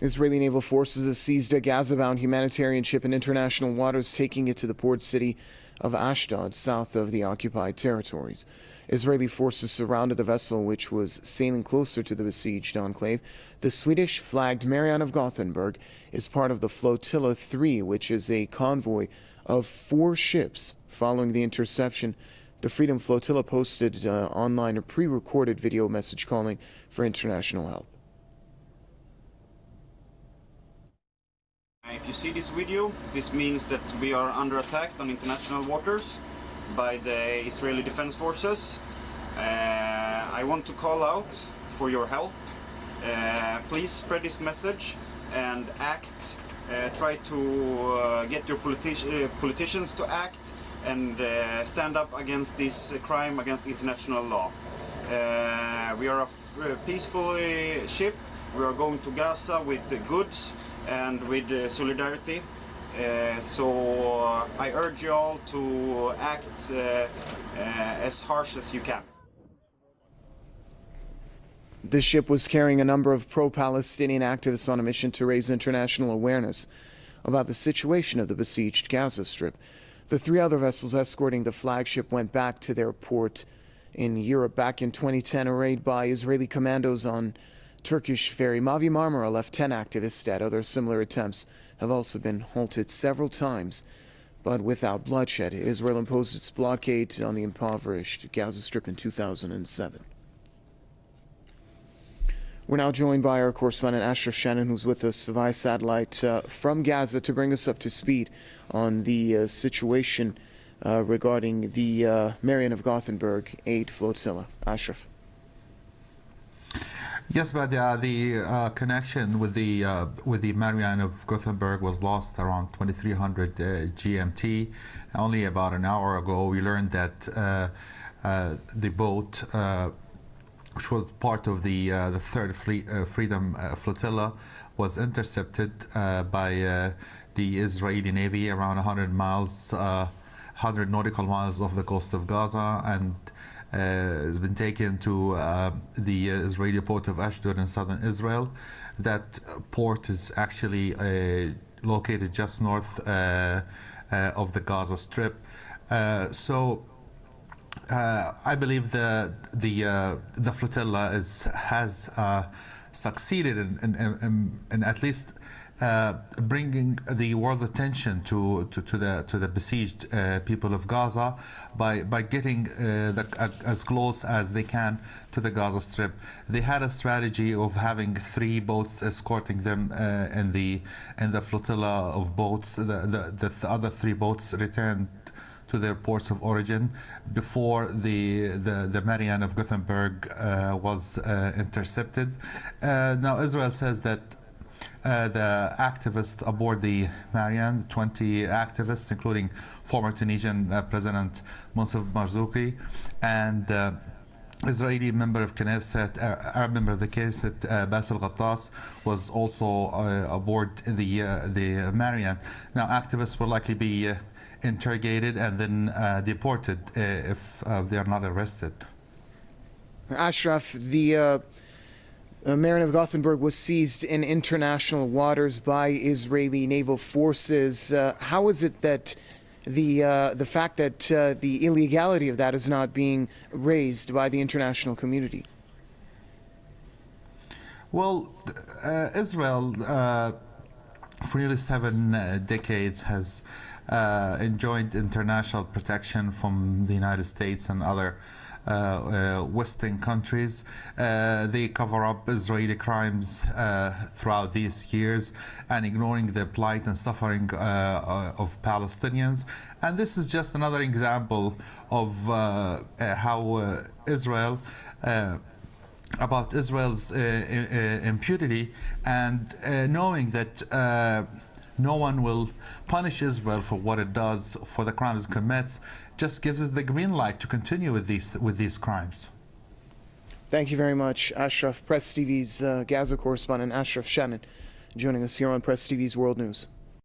Israeli naval forces have seized a Gaza-bound humanitarian ship in international waters, taking it to the port city of Ashdod, south of the occupied territories. Israeli forces surrounded the vessel, which was sailing closer to the besieged enclave. The Swedish-flagged Marianne of Gothenburg is part of the Flotilla 3, which is a convoy of 4 ships. Following the interception, the Freedom Flotilla posted online a pre-recorded video message calling for international help. If you see this video, this means that we are under attack on international waters by the Israeli Defense Forces. I want to call out for your help. Please spread this message and act. Try to get your politicians to act and stand up against this crime against international law. We are a peaceful ship. We are going to Gaza with goods and with solidarity. So I urge you all to act as harsh as you can. This ship was carrying a number of pro-Palestinian activists on a mission to raise international awareness about the situation of the besieged Gaza Strip. The 3 other vessels escorting the flagship went back to their port in Europe. Back in 2010, a raid by Israeli commandos on Turkish ferry Mavi Marmara left 10 activists dead. Other similar attempts have also been halted several times, but without bloodshed. Israel imposed its blockade on the impoverished Gaza Strip in 2007. We're now joined by our correspondent Ashraf Shannon, who's with us via satellite from Gaza to bring us up to speed on the situation regarding the Marianne of Gothenburg aid flotilla. Ashraf. Yes, but the connection with the Marianne of Gothenburg was lost around 2300 GMT. Only about an hour ago, we learned that the boat, which was part of the Third Freedom Flotilla, was intercepted by the Israeli Navy around 100 nautical miles off the coast of Gaza, and has been taken to the Israeli port of Ashdod in southern Israel. That port is actually located just north of the Gaza Strip. So I believe the flotilla has succeeded in at least bringing the world's attention to the besieged people of Gaza by getting as close as they can to the Gaza Strip. They had a strategy of having 3 boats escorting them in the flotilla of boats. The other 3 boats returned to their ports of origin before the Marianne of Gothenburg was intercepted. Now Israel says that the activists aboard the Marianne, 20 activists, including former Tunisian President Monsef Marzouki and Israeli member of Knesset, Arab member of the Knesset, Bassel Ghattas, was also aboard the Marianne. Now activists will likely be interrogated and then deported if they are not arrested. Ashraf, the Marianne of Gothenburg was seized in international waters by Israeli naval forces. How is it that the fact that the illegality of that is not being raised by the international community? Well, Israel for nearly 7 decades has enjoyed international protection from the United States and other Western countries. They cover up Israeli crimes throughout these years and ignoring the plight and suffering of Palestinians. And this is just another example of how about Israel's impunity, and knowing that no one will punish Israel for what it does, for the crimes it commits, just gives it the green light to continue with these crimes. Thank you very much, Ashraf. Press TV's Gaza correspondent Ashraf Shannon joining us here on Press TV's World News.